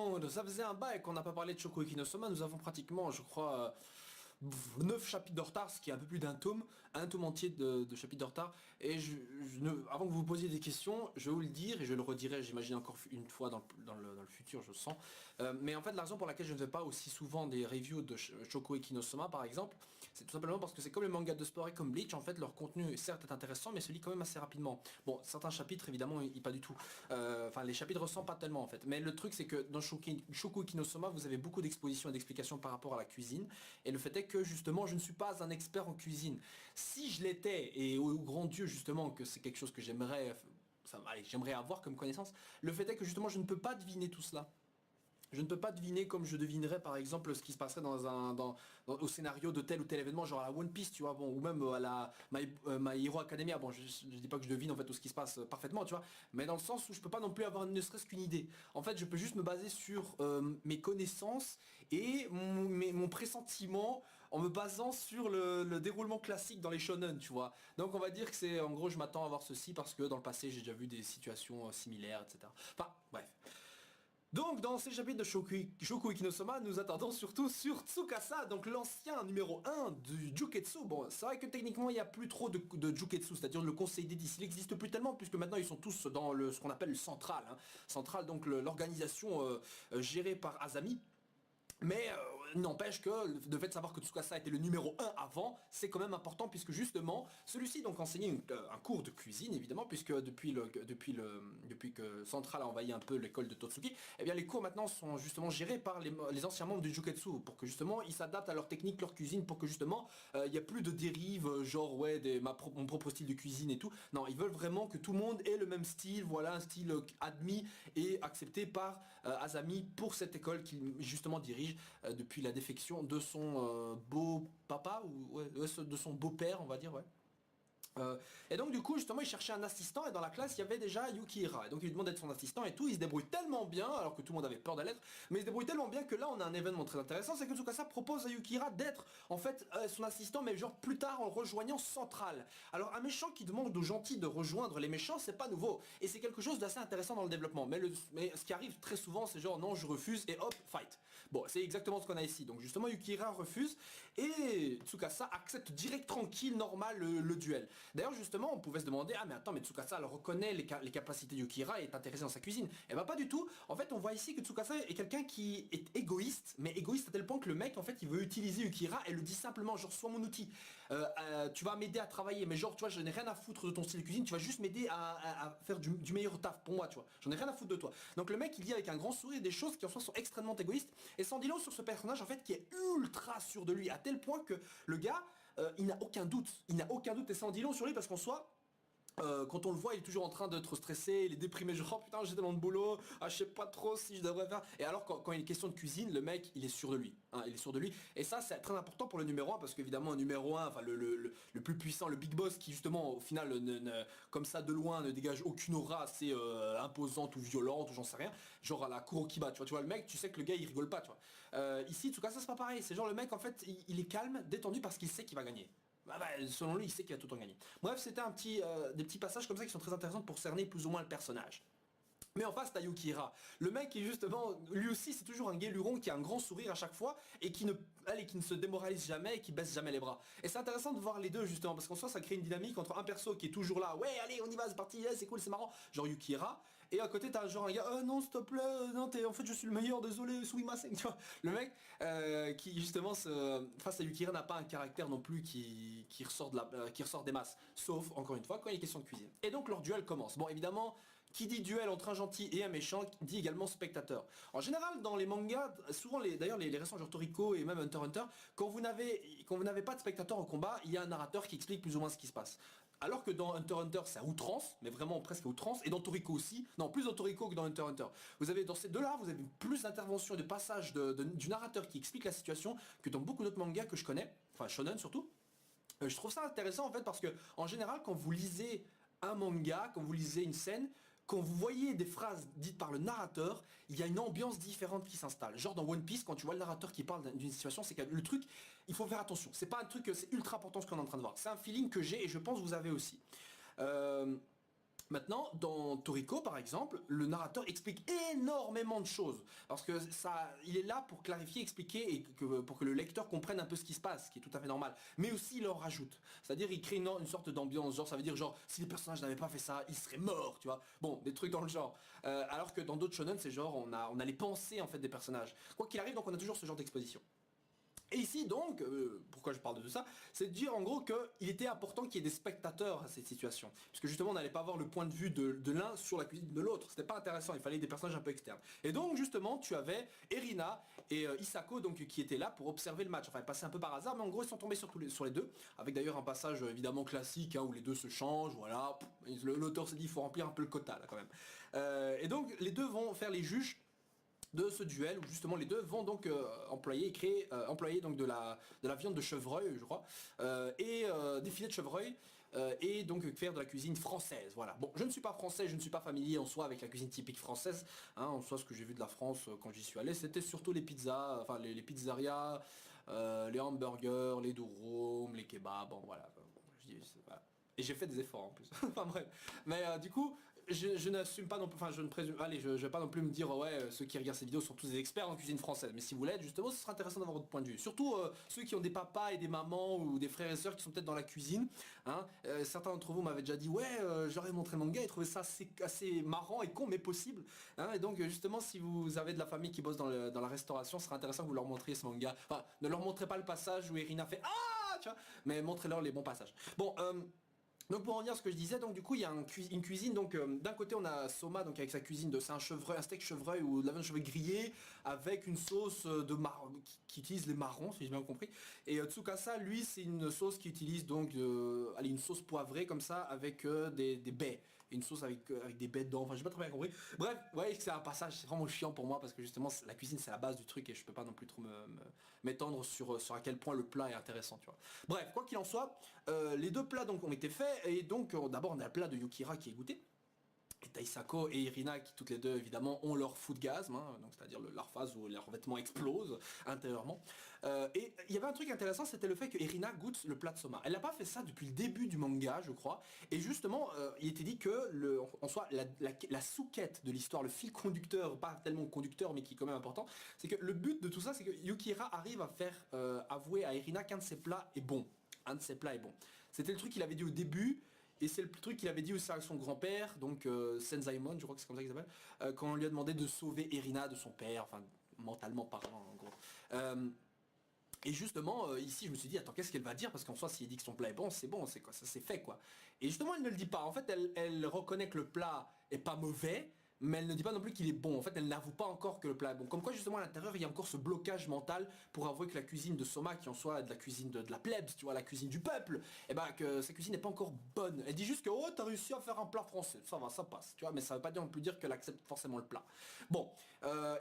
monde, ça faisait un bail qu'on n'a pas parlé de Shokugeki no Soma, nous avons pratiquement, je crois, 9 chapitres de retard, ce qui est un peu plus un tome entier de chapitres de retard. Et avant que vous vous posiez des questions, je vais vous le dire, et je le redirai, j'imagine encore une fois dans le futur, je sens. Mais en fait, la raison pour laquelle je ne fais pas aussi souvent des reviews de Shokugeki no Soma, par exemple, c'est tout simplement parce que c'est comme les mangas de sport et comme Bleach, en fait, leur contenu, certes, est intéressant, mais se lit quand même assez rapidement. Bon, certains chapitres, évidemment, pas du tout. Enfin, les chapitres ressemblent pas tellement, en fait. Mais le truc, c'est que dans Shokugeki no Soma, vous avez beaucoup d'expositions et d'explications par rapport à la cuisine. Et le fait est que justement je ne suis pas un expert en cuisine. Si je l'étais, et au grand Dieu justement que c'est quelque chose que j'aimerais avoir comme connaissance, le fait est que justement je ne peux pas deviner tout cela. Je ne peux pas deviner comme je devinerais par exemple ce qui se passerait au scénario de tel ou tel événement, genre à la One Piece, tu vois, bon, ou même à la My Hero Academia. Bon, je dis pas que je devine en fait tout ce qui se passe parfaitement, tu vois, mais dans le sens où je peux pas non plus avoir ne serait-ce qu'une idée. En fait, je peux juste me baser sur mes connaissances et mon pressentiment en me basant sur le déroulement classique dans les shonen, tu vois. Donc on va dire que c'est, en gros, je m'attends à voir ceci parce que dans le passé j'ai déjà vu des situations similaires, etc. Enfin, bref. Donc dans ces chapitres de Shokugeki no Soma, nous attendons surtout sur Tsukasa, donc l'ancien numéro 1 du Juketsu. Bon, c'est vrai que techniquement il n'y a plus trop de Juketsu, c'est-à-dire le conseil des 10, il n'existe plus tellement puisque maintenant ils sont tous dans ce qu'on appelle le central. Central, donc l'organisation gérée par Azami. Mais n'empêche que le fait de savoir que Tsukasa était le numéro 1 avant, c'est quand même important puisque justement, celui-ci donc enseignait un cours de cuisine évidemment, puisque depuis que Central a envahi un peu l'école de Totsuki, eh bien les cours maintenant sont justement gérés par les anciens membres du Juketsu, pour que justement ils s'adaptent à leur technique, leur cuisine, pour que justement il n'y a plus de dérives, genre ouais, mon propre style de cuisine et tout. Non, ils veulent vraiment que tout le monde ait le même style, voilà, un style admis et accepté par Azami pour cette école qu'il justement dirige depuis la défection de son beau papa ou ouais, de son beau-père, on va dire, ouais. Et donc du coup justement il cherchait un assistant et dans la classe il y avait déjà Yukihira et donc il lui demande d'être son assistant et tout, il se débrouille tellement bien alors que tout le monde avait peur de l'être, mais il se débrouille tellement bien que là on a un événement très intéressant, c'est que Tsukasa propose à Yukihira d'être en fait son assistant, mais genre plus tard en rejoignant Central. Alors un méchant qui demande aux gentils de rejoindre les méchants, c'est pas nouveau et c'est quelque chose d'assez intéressant dans le développement, mais ce qui arrive très souvent c'est genre non je refuse et hop fight. Bon, c'est exactement ce qu'on a ici, donc justement Yukihira refuse et Tsukasa accepte direct tranquille normal le duel. D'ailleurs justement on pouvait se demander, ah mais attends, mais Tsukasa elle reconnaît les capacités de Yukihira et est intéressé dans sa cuisine. Et bah pas du tout. En fait on voit ici que Tsukasa est quelqu'un qui est égoïste, mais égoïste à tel point que le mec en fait il veut utiliser Yukihira et le dit simplement genre sois mon outil, tu vas m'aider à travailler, mais genre tu vois je n'ai rien à foutre de ton style de cuisine, tu vas juste m'aider à faire du meilleur taf pour moi, tu vois, j'en ai rien à foutre de toi. Donc le mec il dit avec un grand sourire des choses qui en soi sont extrêmement égoïstes et sans dire long sur ce personnage en fait qui est ultra sûr de lui à tel point que le gars il n'a aucun doute, et ça en dit long sur lui parce qu'en soi, quand on le voit, il est toujours en train d'être stressé, il est déprimé, genre oh putain j'ai tellement de boulot, ah je sais pas trop si je devrais faire. Et alors quand il est question de cuisine, le mec il est sûr de lui, hein, il est sûr de lui. Et ça c'est très important pour le numéro 1 parce qu'évidemment un numéro 1, enfin le plus puissant, le big boss qui justement au final comme ça de loin ne dégage aucune aura assez imposante ou violente ou j'en sais rien, genre à la Kurokiba, tu vois le mec, tu sais que le gars il rigole pas, tu vois. Ici en tout cas ça c'est pas pareil, c'est genre le mec en fait il est calme, détendu parce qu'il sait qu'il va gagner. Selon lui, il sait qu'il va tout en gagner. Bref, c'était des petits passages comme ça qui sont très intéressants pour cerner plus ou moins le personnage. Mais en face, t'as Yukihira. Le mec qui justement, lui aussi, c'est toujours un guéluron qui a un grand sourire à chaque fois et qui ne se démoralise jamais et qui baisse jamais les bras. Et c'est intéressant de voir les deux justement parce qu'en soi, ça crée une dynamique entre un perso qui est toujours là, ouais, allez, on y va, c'est parti, c'est cool, c'est marrant, genre Yukihira, et à côté t'as genre un gars, non, s'il te plaît, non, en fait, je suis le meilleur, désolé, sumimasen, tu vois. Le mec qui justement face à Yukihira n'a pas un caractère non plus qui ressort qui ressort des masses, sauf encore une fois quand il est question de cuisine. Et donc leur duel commence. Bon, évidemment. Qui dit duel entre un gentil et un méchant dit également spectateur. En général, dans les mangas, souvent d'ailleurs les récents genre Toriko et même Hunter x Hunter, quand vous n'avez pas de spectateur au combat, il y a un narrateur qui explique plus ou moins ce qui se passe. Alors que dans Hunter x Hunter, c'est à outrance, mais vraiment presque à outrance, et dans Toriko aussi, non, plus dans Toriko que dans Hunter x Hunter. Vous avez dans ces deux-là, vous avez plus d'intervention et de passage du narrateur qui explique la situation que dans beaucoup d'autres mangas que je connais, enfin shonen surtout. Je trouve ça intéressant en fait parce que en général, quand vous lisez un manga, quand vous lisez une scène, quand vous voyez des phrases dites par le narrateur, il y a une ambiance différente qui s'installe. Genre dans One Piece, quand tu vois le narrateur qui parle d'une situation, c'est que le truc, il faut faire attention. C'est pas un truc, c'est ultra important ce qu'on est en train de voir. C'est un feeling que j'ai et je pense que vous avez aussi. Maintenant, dans Toriko, par exemple, le narrateur explique énormément de choses. Parce que ça, il est là pour clarifier, expliquer, et pour que le lecteur comprenne un peu ce qui se passe, ce qui est tout à fait normal. Mais aussi, il en rajoute. C'est-à-dire, il crée une sorte d'ambiance. Genre, ça veut dire, genre, si les personnages n'avaient pas fait ça, ils seraient morts, tu vois. Bon, des trucs dans le genre. Alors que dans d'autres shonen, c'est genre, on a les pensées, en fait, des personnages. Quoi qu'il arrive, donc, on a toujours ce genre d'exposition. Et ici donc, pourquoi je parle de tout ça, c'est de dire en gros qu'il était important qu'il y ait des spectateurs à cette situation. Parce que justement on n'allait pas avoir le point de vue de l'un sur la cuisine de l'autre. C'était pas intéressant, il fallait des personnages un peu externes. Et donc justement tu avais Erina et Isako donc, qui étaient là pour observer le match. Enfin passer un peu par hasard, mais en gros ils sont tombés sur les deux. Avec d'ailleurs un passage évidemment classique où les deux se changent, voilà. L'auteur s'est dit il faut remplir un peu le quota là quand même. Et donc les deux vont faire les juges de ce duel où justement les deux vont donc employer donc de la viande de chevreuil je crois des filets de chevreuil et donc faire de la cuisine française. Voilà, bon, je ne suis pas français, je ne suis pas familier en soi avec la cuisine typique française, en soi ce que j'ai vu de la France quand j'y suis allé c'était surtout les pizzas, enfin les pizzerias, les hamburgers, les durum, les kebabs, bon voilà, voilà. Et j'ai fait des efforts en plus. Enfin bref. Mais du coup, je n'assume pas non plus, enfin je ne présume, allez, je vais pas non plus me dire ouais, ceux qui regardent ces vidéos sont tous des experts en cuisine française. Mais si vous l'êtes, justement, ce sera intéressant d'avoir votre point de vue. Surtout ceux qui ont des papas et des mamans ou des frères et sœurs qui sont peut-être dans la cuisine. Certains d'entre vous m'avaient déjà dit ouais, j'aurais montré mon gars, ils trouvaient ça assez marrant et con, mais possible. Et donc justement, si vous avez de la famille qui bosse dans la restauration, ce sera intéressant que vous leur montriez ce manga. Enfin, ne leur montrez pas le passage où Irina fait ah, tu vois, mais montrez-leur les bons passages. Bon. Donc pour en venir à ce que je disais, donc du coup il y a une cuisine, donc d'un côté on a Soma donc avec sa cuisine c'est un steak chevreuil ou de la viande de chevreuil grillée avec une sauce qui utilise les marrons si j'ai bien compris. Et Tsukasa lui c'est une sauce qui utilise donc allez, une sauce poivrée comme ça avec des baies. Une sauce avec des baies dedans, enfin j'ai pas très bien compris. Bref, ouais c'est un passage, c'est vraiment chiant pour moi parce que justement la cuisine c'est la base du truc et je peux pas non plus trop m'étendre sur à quel point le plat est intéressant, tu vois. Bref, quoi qu'il en soit, les deux plats donc ont été faits et donc d'abord on a le plat de Yukira qui est goûté. Et Taisako et Irina qui toutes les deux évidemment ont leur foodgasme, donc c'est-à-dire leur phase où leurs vêtements explosent intérieurement. Et il y avait un truc intéressant, c'était le fait que Irina goûte le plat de Soma. Elle n'a pas fait ça depuis le début du manga, je crois. Et justement, il était dit que en soi la sous-quête de l'histoire, le fil conducteur, pas tellement conducteur mais qui est quand même important, c'est que le but de tout ça, c'est que Yukira arrive à faire avouer à Irina qu'un de ses plats est bon. Un de ses plats est bon. C'était le truc qu'il avait dit au début. Et c'est le truc qu'il avait dit aussi à son grand-père, donc Senzaemon, je crois que c'est comme ça qu'il s'appelle, quand on lui a demandé de sauver Erina de son père, enfin mentalement parlant en gros. Et justement, ici je me suis dit, attends, qu'est-ce qu'elle va dire? Parce qu'en soi, s'il dit que son plat est bon, c'est quoi, ça c'est fait quoi. Et justement, elle ne le dit pas. En fait, elle reconnaît que le plat est pas mauvais, mais elle ne dit pas non plus qu'il est bon. En fait, elle n'avoue pas encore que le plat est bon. Comme quoi, justement, à l'intérieur, il y a encore ce blocage mental pour avouer que la cuisine de Soma, qui en soit de la cuisine de la plebs, tu vois, la cuisine du peuple, et ben que sa cuisine n'est pas encore bonne. Elle dit juste que, oh, t'as réussi à faire un plat français. Ça va, ça passe, tu vois, mais ça veut pas non plus dire qu'elle accepte forcément le plat. Bon,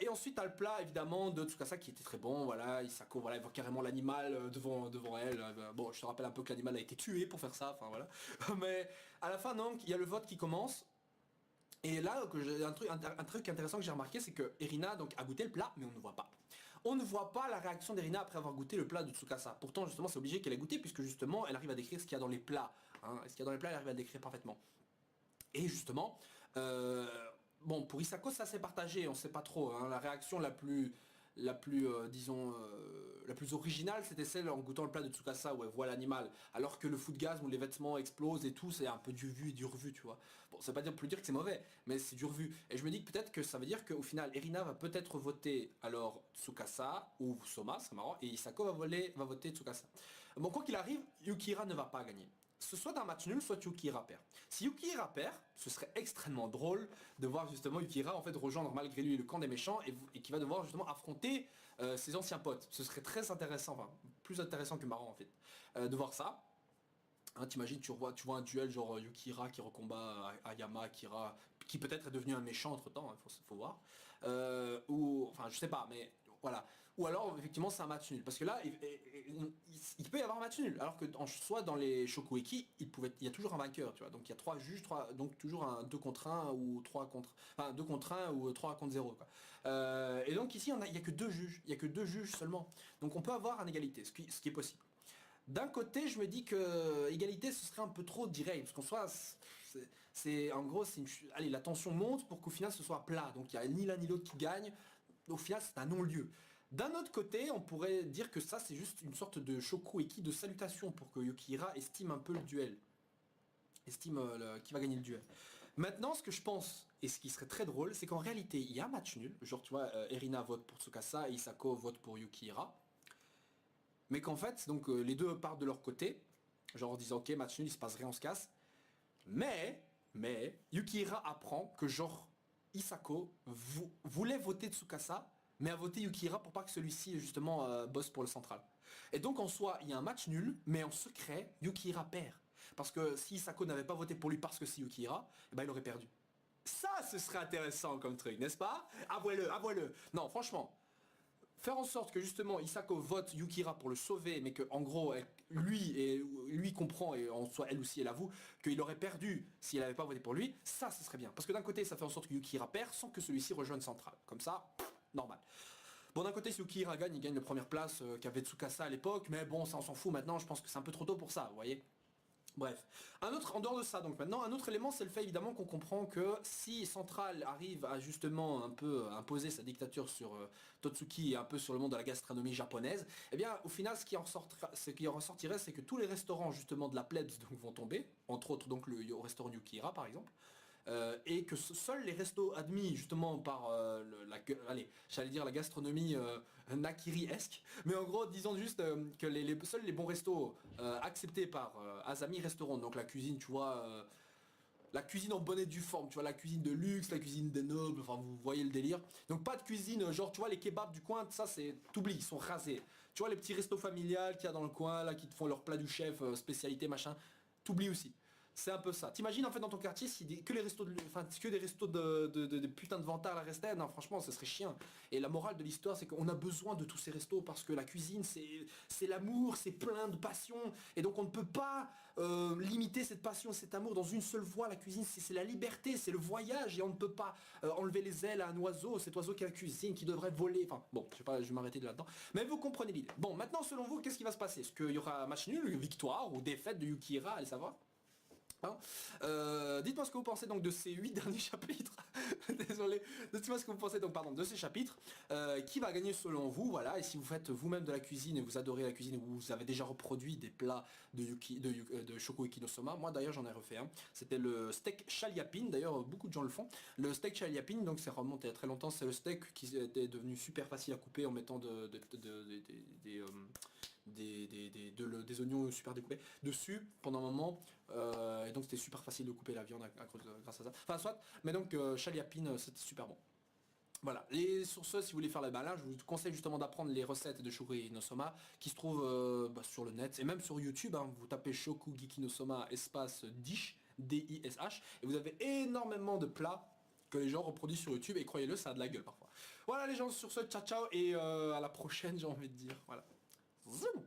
et ensuite, t'as le plat, évidemment, de Tsukasa qui était très bon, voilà, Isako, voilà, il voit carrément l'animal devant elle. Bon, je te rappelle un peu que l'animal a été tué pour faire ça, enfin voilà. Mais à la fin, donc, il y a le vote qui commence. Et là, un truc intéressant que j'ai remarqué, c'est que Erina donc, a goûté le plat, mais on ne voit pas. On ne voit pas la réaction d'Erina après avoir goûté le plat de Tsukasa. Pourtant, justement, c'est obligé qu'elle ait goûté, puisque justement, elle arrive à décrire ce qu'il y a dans les plats. Ce qu'il y a dans les plats, elle arrive à le décrire parfaitement. Et justement, bon, pour Isako, ça s'est partagé, on sait pas trop. La réaction disons, la plus originale, c'était celle en goûtant le plat de Tsukasa où elle voit l'animal. Alors que le foodgasme où les vêtements explosent et tout, c'est un peu du vu et du revu, tu vois. Bon, ça veut pas dire plus dire que c'est mauvais, mais c'est du revu. Et je me dis que peut-être que ça veut dire qu'au final, Erina va peut-être voter alors Tsukasa ou Soma, c'est marrant, et Isako va voter Tsukasa. Bon, quoi qu'il arrive, Yukira ne va pas gagner. Ce soit d'un match nul, soit Yukira perd. Si Yukira perd, ce serait extrêmement drôle de voir justement Yukira en fait rejoindre malgré lui le camp des méchants et qui va devoir justement affronter ses anciens potes. Ce serait très intéressant, enfin plus intéressant que marrant en fait, de voir ça. T'imagines, tu vois un duel genre Yukira qui recombat Ayama, Akira, qui peut-être est devenu un méchant entre temps, faut voir. Ou, enfin je sais pas, mais voilà. Ou alors effectivement c'est un match nul. Parce que là, il peut y avoir un match nul. Alors que en soi dans les Shokueki, il y a toujours un vainqueur, tu vois. Donc il y a 3 juges, donc toujours un 2 contre 1 ou 3 contre. Enfin 2 contre 1 ou 3 contre 0. Quoi. Et donc ici il n'y a que 2 juges. Il n'y a que 2 juges seulement. Donc on peut avoir une égalité, ce qui est possible. D'un côté, je me dis que égalité, ce serait un peu trop direct, parce qu'en soit, C'est en gros, allez, la tension monte pour qu'au final ce soit plat. Donc il n'y a ni l'un ni l'autre qui gagne. Au final, c'est un non-lieu. D'un autre côté, on pourrait dire que ça, c'est juste une sorte de Shoku Eki de salutation pour que Yukihira estime un peu le duel. Estime qui va gagner le duel. Maintenant, ce que je pense, et ce qui serait très drôle, c'est qu'en réalité, il y a un match nul. Genre, tu vois, Erina vote pour Tsukasa et Isako vote pour Yukihira. Mais qu'en fait, donc les deux partent de leur côté. Genre en disant, ok, match nul, il se passe rien, on se casse. Mais, Yukihira apprend que genre, Isako voulait voter Tsukasa, mais a voté Yukihira pour pas que celui-ci, justement, bosse pour le central. Et donc, en soi, il y a un match nul, mais en secret, Yukihira perd. Parce que si Isako n'avait pas voté pour lui parce que c'est Yukihira, eh ben, il aurait perdu. Ça, ce serait intéressant comme truc, n'est-ce pas? Avouez-le, avouez-le. Non, franchement, faire en sorte que justement Isako vote Yukihira pour le sauver, mais que en gros lui comprend et en soi elle aussi elle avoue qu'il aurait perdu s'il n'avait pas voté pour lui, ça ce serait bien. Parce que d'un côté ça fait en sorte que Yukihira perd sans que celui-ci rejoigne Central. Comme ça, normal. Bon d'un côté si Yukihira gagne, il gagne la première place qu'avait Tsukasa à l'époque, mais bon ça on s'en fout maintenant, je pense que c'est un peu trop tôt pour ça, vous voyez. Bref, en dehors de ça, donc maintenant, un autre élément, c'est le fait évidemment qu'on comprend que si Central arrive à justement un peu imposer sa dictature sur Totsuki et un peu sur le monde de la gastronomie japonaise, eh bien au final, ce qui en ressortirait, c'est que tous les restaurants justement de la plebs donc, vont tomber, entre autres donc le restaurant Yukihira par exemple. Et que seuls les restos admis justement par allez, j'allais dire la gastronomie Nakiri-esque, mais en gros disons juste que seuls les bons restos acceptés par Azami Restaurant, donc la cuisine tu vois, la cuisine en bonne et due forme, tu vois, la cuisine de luxe, la cuisine des nobles, enfin vous voyez le délire. Donc pas de cuisine, genre tu vois les kebabs du coin, ça c'est, t'oublies, ils sont rasés. Tu vois les petits restos familiales qu'il y a dans le coin, là, qui te font leur plat du chef, spécialité machin, t'oublies aussi. C'est un peu ça. T'imagines en fait dans ton quartier si que les restos que des restos de putain de vantards restaient, non franchement ce serait chiant. Et la morale de l'histoire c'est qu'on a besoin de tous ces restos parce que la cuisine c'est l'amour, c'est plein de passion. Et donc on ne peut pas limiter cette passion, cet amour dans une seule voie. La cuisine c'est la liberté, c'est le voyage et on ne peut pas enlever les ailes à un oiseau, cet oiseau qui a la cuisine, qui devrait voler. Enfin bon, je sais pas, je vais m'arrêter de là-dedans. Mais vous comprenez l'idée. Bon maintenant selon vous qu'est-ce qui va se passer? Est-ce qu'il y aura match nul, victoire ou défaite de Yukihira, allez savoir. Hein. Dites-moi ce que vous pensez donc de ces 8 derniers chapitres. Désolé. Dites-moi ce que vous pensez donc pardon de ces chapitres. Qui va gagner selon vous, voilà. Et si vous faites vous-même de la cuisine et vous adorez la cuisine, ou vous avez déjà reproduit des plats de Shoko Ikinosoma. Moi d'ailleurs j'en ai refait un. C'était le steak chaliapine. D'ailleurs beaucoup de gens le font. Le steak chaliapine, donc c'est remonté à très longtemps. C'est le steak qui était devenu super facile à couper en mettant des oignons super découpés dessus pendant un moment et donc c'était super facile de couper la viande grâce à ça, enfin soit, mais donc chaliapine c'était super bon. Voilà, et sur ce, si vous voulez faire le malin, je vous conseille justement d'apprendre les recettes de Shokugeki no Soma qui se trouvent sur le net et même sur YouTube, hein, vous tapez Shokugeki no Soma espace dish, D-I-S-H, et vous avez énormément de plats que les gens reproduisent sur YouTube et croyez-le, ça a de la gueule parfois. Voilà les gens, sur ce, ciao ciao et à la prochaine j'ai envie de dire, voilà. Zoom.